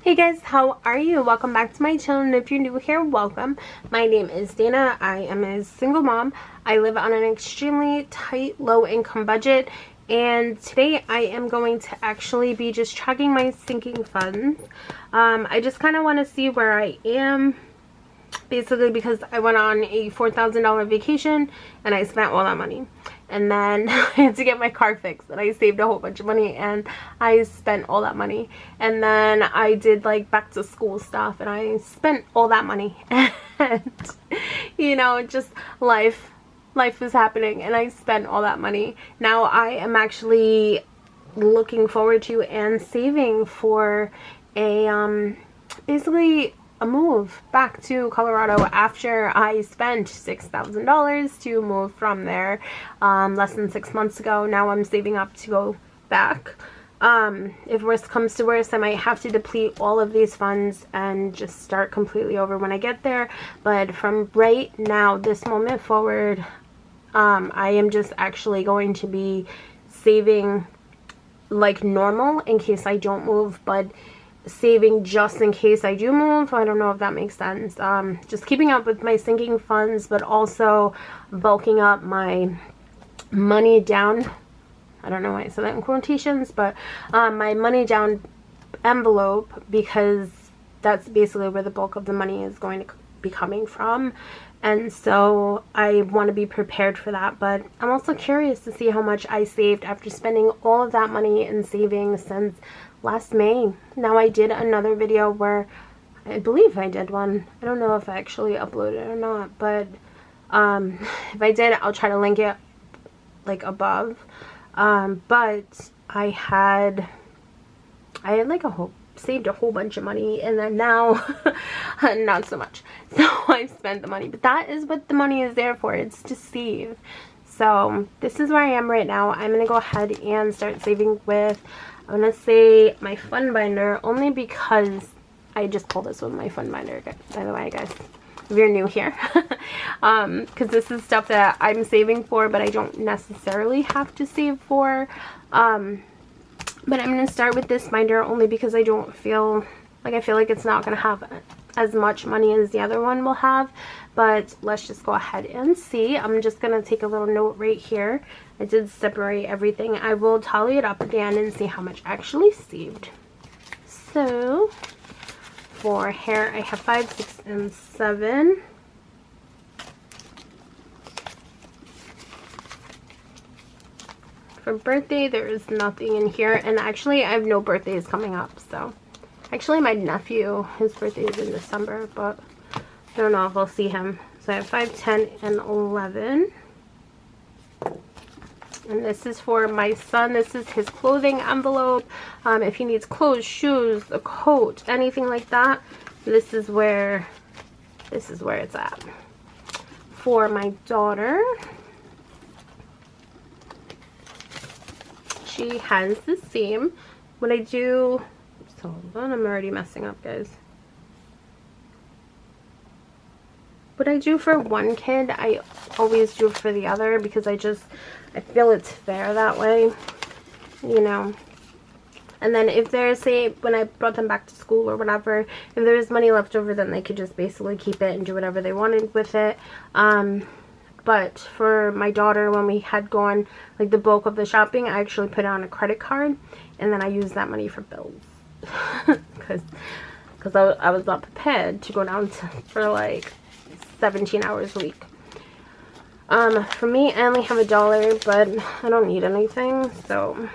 Hey guys, how are you? Welcome back to my channel, and if you're new here, welcome. My name is Dana. I am a single mom. I live on an extremely tight, low-income budget, and today I am going to actually be just tracking my sinking funds. I just kind of want to see where I am, basically because I went on a $4,000 vacation and I spent all that money. And then I had to get my car fixed, and I saved a whole bunch of money and I spent all that money. And then I did like back to school stuff and I spent all that money. And you know, just life was happening and I spent all that money. Now I am actually looking forward to and saving for a basically a move back to Colorado after I spent $6,000 to move from there less than 6 months ago. Now I'm saving up to go back. If worst comes to worst, I might have to deplete all of these funds and just start completely over when I get there. But from right now, this moment forward, I am just actually going to be saving like normal in case I don't move, but saving just in case I do move. I don't know if that makes sense. Just keeping up with my sinking funds, but also bulking up my money down. I don't know why I said that in quotations, but my money down envelope, because that's basically where the bulk of the money is going to be coming from. And so I want to be prepared for that. But I'm also curious to see how much I saved after spending all of that money in savings since last May. Now I did another video where I believe I did one. I don't know if I actually uploaded it or not, but if I did, I'll try to link it like above. But I had like saved a whole bunch of money, and then now not so much. So I spent the money, but that is what the money is there for. It's to save. So this is where I am right now. I'm gonna go ahead and start saving with, I'm gonna say, my fund binder, only because I just pulled this with my fund binder, by the way, guys, if you're new here. Because this is stuff that I'm saving for, but I don't necessarily have to save for. But I'm going to start with this binder only because I don't feel like, I feel like it's not going to have as much money as the other one will have. But let's just go ahead and see. I'm just going to take a little note right here. I did separate everything. I will tally it up again and see how much I actually saved. So for hair, I have 5, 6, and 7. For birthday, there is nothing in here, and actually I have no birthdays coming up. So actually my nephew, his birthday is in December, but I don't know if I'll see him. So I have 5, 10, and 11. And this is for my son. This is his clothing envelope. If he needs clothes, shoes, a coat, anything like that, this is where it's at. For my daughter, she has the same. What I do, so hold on, I'm already messing up, guys. What I do for one kid, I always do for the other, because I feel it's fair that way, you know. And then if there's, say, when I brought them back to school or whatever, if there's money left over, then they could just basically keep it and do whatever they wanted with it. But for my daughter, when we had gone, like, the bulk of the shopping, I actually put it on a credit card, and then I used that money for bills. Because I was not prepared to go down for, like, 17 hours a week. For me, I only have $1, but I don't need anything, so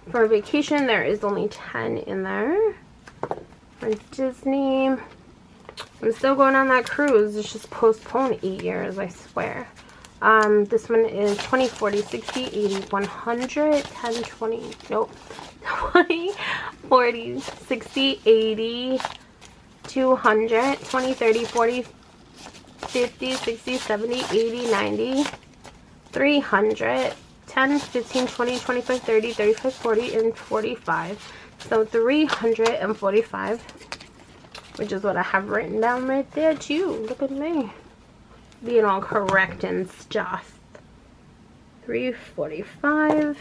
for a vacation, there is only 10 in there. For Disney, I'm still going on that cruise. It's just postponed 8 years, I swear. This one is 20, 40, 60, 80, 100, 10, 20, nope, 20, 40, 60, 80, 200, 20, 30, 40, 50, 60, 70, 80, 90, 300, 10, 15, 20, 25, 30, 35, 40, and 45. So 345, which is what I have written down right there too. Look at me being all correct and stuff. 345.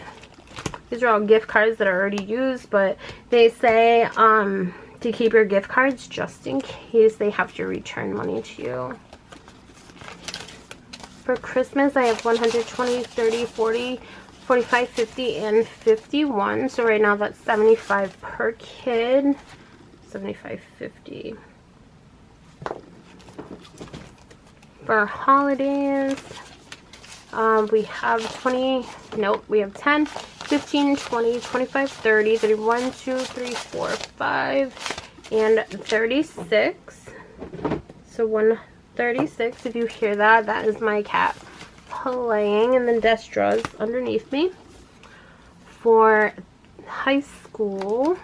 These are all gift cards that are already used, but they say to keep your gift cards just in case they have to return money to you. For Christmas, I have 120, 30, 40, 45, 50, and 51. So right now that's 75 per kid. 75.50. For holidays, we have 20, nope, we have 10, 15, 20, 25, 30, 31, 2, 3, 4, 5, and 36. So 136, if you hear that, that is my cat playing in the desk drawers underneath me. For high school,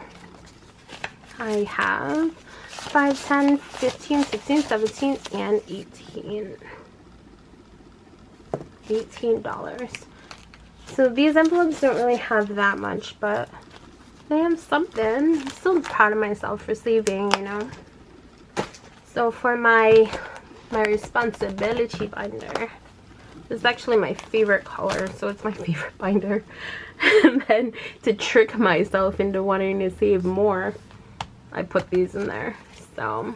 I have 5, 10, 15, 16, 17, and 18. $18. So these envelopes don't really have that much, but they have something. I'm still proud of myself for saving, you know. So for my responsibility binder, this is actually my favorite color, so it's my favorite binder. And then to trick myself into wanting to save more, I put these in there. So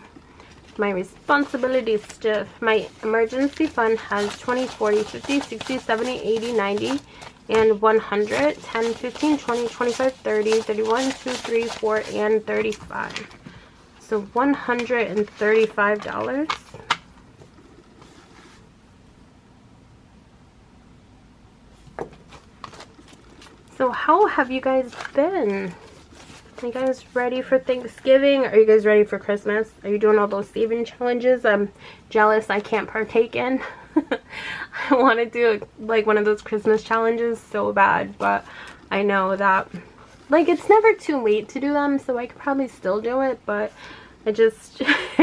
my responsibility stuff, my emergency fund has 20, 40, 50, 60, 70, 80, 90, and 100, 10, 15, 20, 25, 30, 31, 2, 3, 4, and 35. So $135. So how have you guys been? Are you guys ready for Thanksgiving? Are you guys ready for Christmas? Are you doing all those saving challenges I'm jealous I can't partake in? I want to do like one of those Christmas challenges so bad, but I know that like it's never too late to do them, so I could probably still do it, but it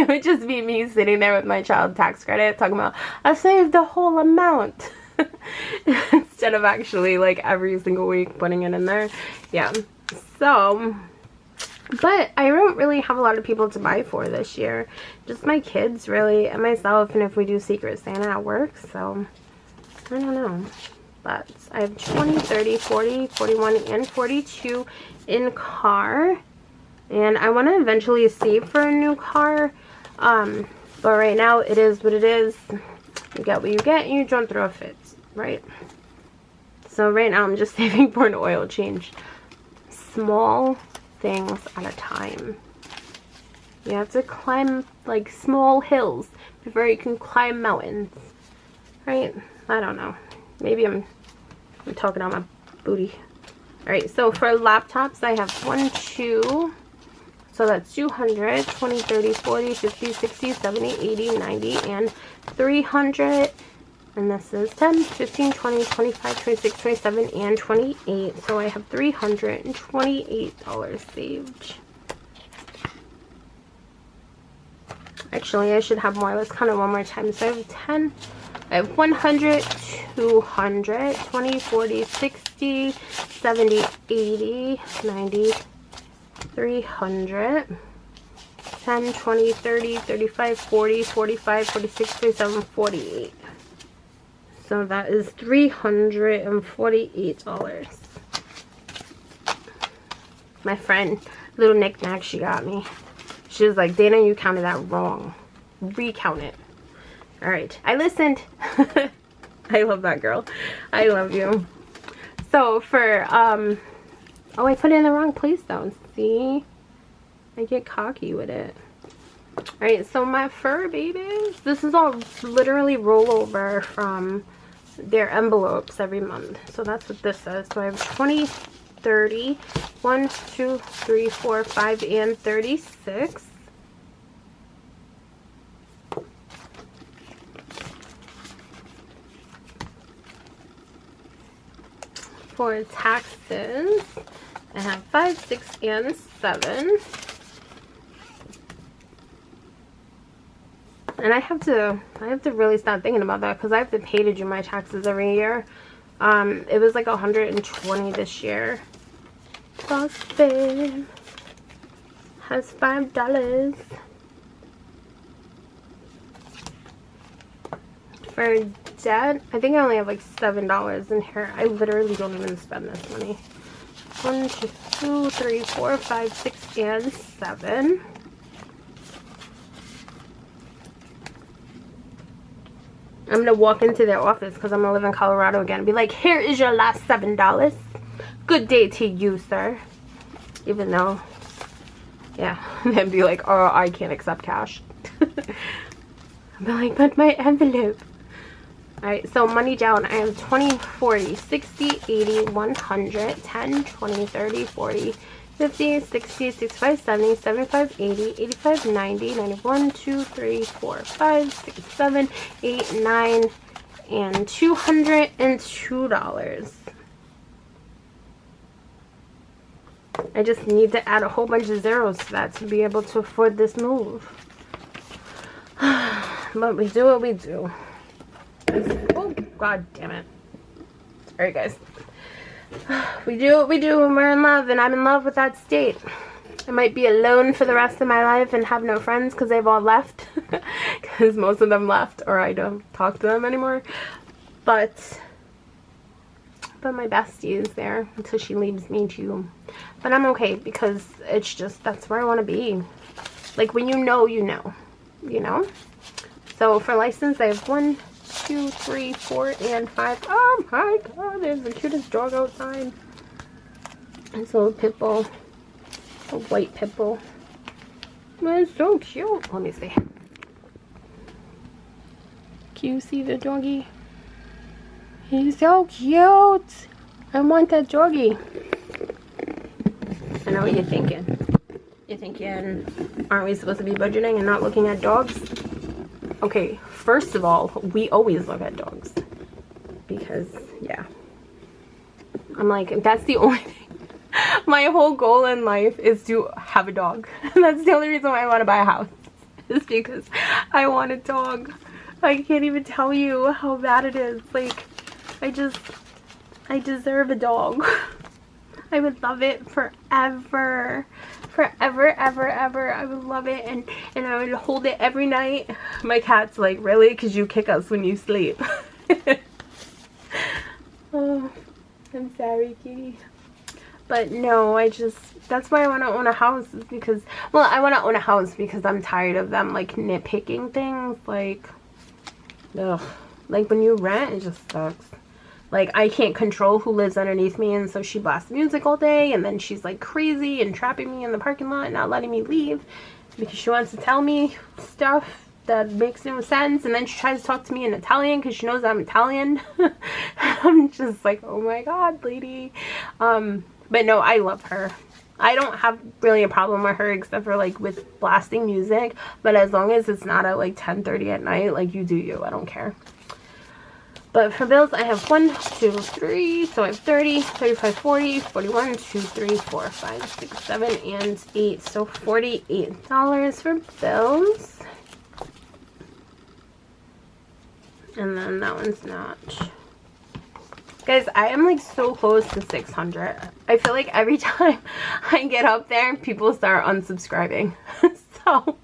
would just be me sitting there with my child tax credit talking about I saved the whole amount instead of actually like every single week putting it in there. Yeah, so but I don't really have a lot of people to buy for this year. Just my kids, really, and myself, and if we do Secret Santa at work. So, I don't know. But I have 20, 30, 40, 41, and 42 in car. And I want to eventually save for a new car. But right now, it is what it is. You get what you get, and you don't throw a fit, right? So right now, I'm just saving for an oil change. Small things at a time. You have to climb like small hills before you can climb mountains, right? I don't know, maybe I'm talking on my booty. All right, so for laptops I have 1, 2, so that's 200, 20, 30, 40, 50, 60, 70, 80, 90, and 300. And this is 10, 15, 20, 25, 26, 27, and 28. So I have $328 saved. Actually, I should have more. Let's count it one more time. So I have 10. I have 100, 200, 20, 40, 60, 70, 80, 90, 300. 10, 20, 30, 35, 40, 45, 46, 47, 48. So that is $348. My friend, little knick-knack she got me. She was like, Dana, you counted that wrong. Recount it. Alright, I listened. I love that girl. I love you. So for, oh, I put it in the wrong place though. See? I get cocky with it. Alright, so my fur babies, this is all literally rollover from their envelopes every month. So that's what this says. So I have 20, 30, 1, 2, 3, 4, 5, and 36. For taxes, I have 5, 6, and 7. And I have to really start thinking about that because I have to pay to do my taxes every year. It was like 120 this year. Boss babe has $5. For debt, I think I only have like $7 in here. I literally don't even spend this money. 1, 2, 3, 4, 5, 6, and 7. I'm gonna walk into their office because I'm gonna live in Colorado again and be like, here is your last $7. Good day to you, sir. Even though, yeah, and then be like, oh, I can't accept cash. I'll be like, but my envelope. Alright, so money down, I have 20, 40, 60, 80, 100, 10, 20, 30, 40, 50, 60, 65, 70, 75, 80, 85, 90, 91, 2, 3, 4, 5, 6, 7, 8, 9, and $202. I just need to add a whole bunch of zeros to that to be able to afford this move. But we do what we do. Oh, god damn it. Alright, guys. We do what we do when we're in love, and I'm in love with that state. I might be alone for the rest of my life and have no friends because they've all left. Because most of them left, or I don't talk to them anymore. But my bestie is there until she leaves me too. But I'm okay because it's just, that's where I want to be. Like, when you know, you know. You know? So for license, I have 1, 2, 3, 4, and 5. Oh my god, there's the cutest dog outside. It's a little pit bull. A white pit bull. It's so cute. Let me see. Can you see the doggy? He's so cute. I want that doggy. I know what you're thinking. You're thinking, aren't we supposed to be budgeting and not looking at dogs? Okay, first of all, we always look at dogs. Because, yeah. I'm like, that's the only thing. My whole goal in life is to have a dog. That's the only reason why I want to buy a house. Is because I want a dog. I can't even tell you how bad it is. Like, I deserve a dog. I would love it forever. Forever, ever, ever. I would love it, and I would hold it every night. My cat's like, really? Because you kick us when you sleep. Oh, I'm sorry, kitty. But no, that's why I want to own a house, is because, well, I want to own a house because I'm tired of them, like, nitpicking things. Like, ugh. Like, when you rent, it just sucks. Like, I can't control who lives underneath me, and so she blasts music all day, and then she's like crazy and trapping me in the parking lot and not letting me leave because she wants to tell me stuff that makes no sense, and then she tries to talk to me in Italian because she knows I'm Italian. I'm just like, oh my god, lady. But no, I love her. I don't have really a problem with her except for like with blasting music, but as long as it's not at like 10:30 at night, like, you do you, I don't care. But for bills, I have 1, 2, 3, so I have 30, 35, 40, 41, 2, 3, 4, 5, 6, 7, and 8. So $48 for bills. And then that one's not. Guys, I am like so close to 600. I feel like every time I get up there, people start unsubscribing. So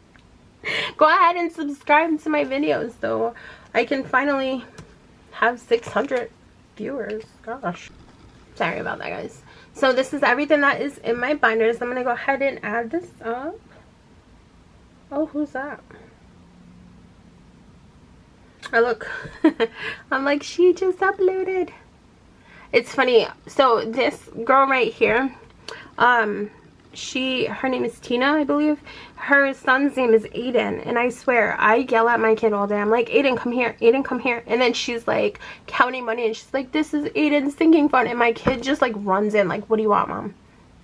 go ahead and subscribe to my videos so I can finally have 600 viewers. Gosh, sorry about that, guys. So this is everything that is in my binders. I'm gonna go ahead and add this up. Oh, who's that? Oh, look. I'm like, she just uploaded. It's funny, so this girl right here, her name is Tina, I believe. Her son's name is Aiden, and I swear, I yell at my kid all day. I'm like, Aiden, come here, Aiden, come here. And then she's like counting money, and she's like, this is Aiden's sinking fund. And my kid just like runs in like, what do you want, mom?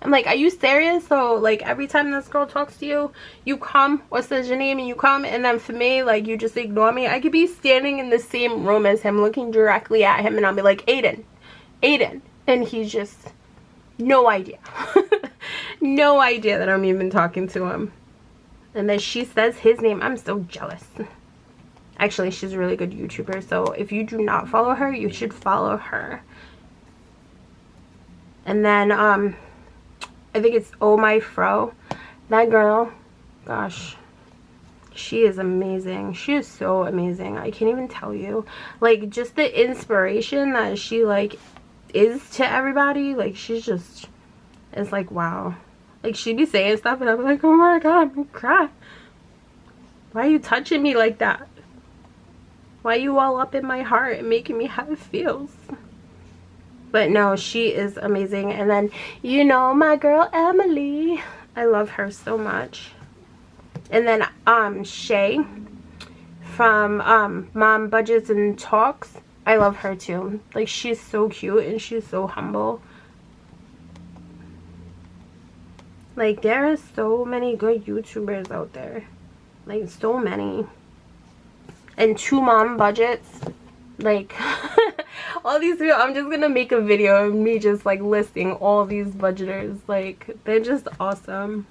I'm like, are you serious? So like every time this girl talks to you, you come, what says your name, and you come, and then for me, like, you just ignore me. I could be standing in the same room as him, looking directly at him, and I'll be like, Aiden, Aiden, and he's just no idea. No idea that I'm even talking to him. And then she says his name. I'm so jealous. Actually, she's a really good YouTuber, so if you do not follow her, you should follow her. And then I think it's Oh My Fro. That girl, gosh, she is amazing. She is so amazing. I can't even tell you. Like, just the inspiration that she like is to everybody. Like, she's just It's like, wow. Like, she be saying stuff and I'm like, oh my god, I'm gonna cry. Why are you touching me like that? Why are you all up in my heart and making me have feels? But no, she is amazing. And then, you know, my girl Emily, I love her so much. And then Shay from Mom Budgets and Talks, I love her too. Like, she's so cute and she's so humble. Like, there are so many good YouTubers out there. Like, so many. And 2 mom budgets. Like, all these people, I'm just gonna make a video of me just like listing all these budgeters. Like, they're just awesome.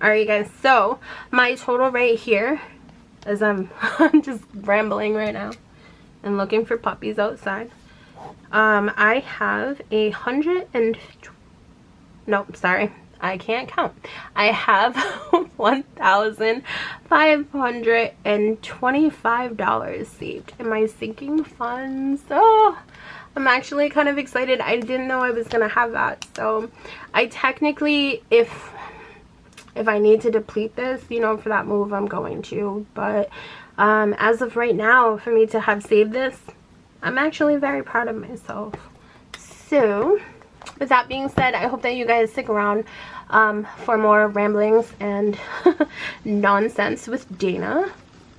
Alright guys, so my total right here, as I'm just rambling right now and looking for puppies outside, I have I can't count. I have $1,525 saved in my sinking funds. Oh, I'm actually kind of excited. I didn't know I was gonna have that. So I technically, if I need to deplete this, you know, for that move, I'm going to. But as of right now, for me to have saved this, I'm actually very proud of myself. So with that being said, I hope that you guys stick around for more ramblings and nonsense with Dana.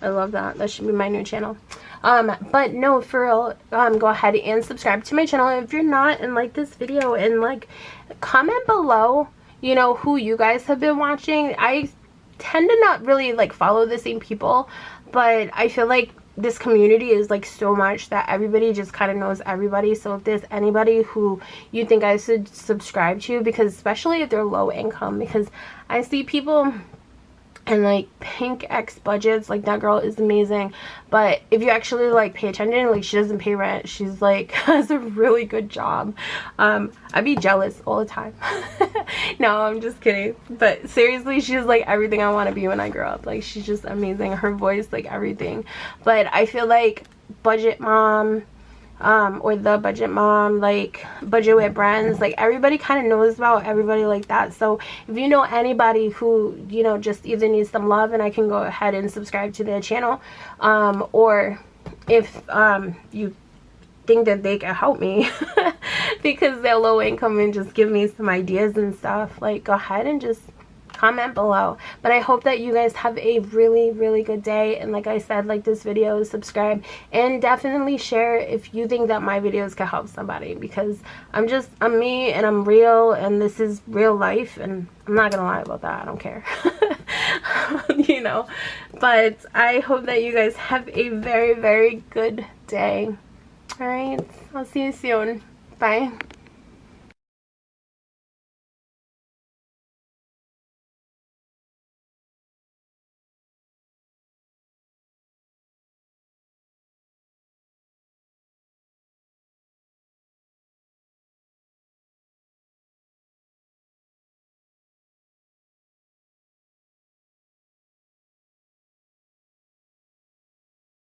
I love that. That should be my new channel. But no, for real, go ahead and subscribe to my channel if you're not, and like this video, and like comment below, you know, who you guys have been watching. I tend to not really like follow the same people, but I feel like this community is like so much that everybody just kind of knows everybody. So if there's anybody who you think I should subscribe to, because especially if they're low income, because I see people and like Pink X budgets, like that girl is amazing, but if you actually like pay attention, like she doesn't pay rent, she's like has a really good job. I'd be jealous all the time. No, I'm just kidding, but seriously, she's like everything I want to be when I grow up. Like, she's just amazing, her voice, like everything. But I feel like Budget Mom, or the Budget Mom, like Budget with Brands, like everybody kind of knows about everybody like that. So if you know anybody who, you know, just either needs some love, and I can go ahead and subscribe to their channel, or if you think that they can help me because they're low income and just give me some ideas and stuff, like go ahead and just comment below. But I hope that you guys have a really, really good day. And like I said, like this video, subscribe, and definitely share if you think that my videos can help somebody, because I'm me, and I'm real, and this is real life, and I'm not gonna lie about that. I don't care. You know, but I hope that you guys have a very, very good day. All right, I'll see you soon. Bye.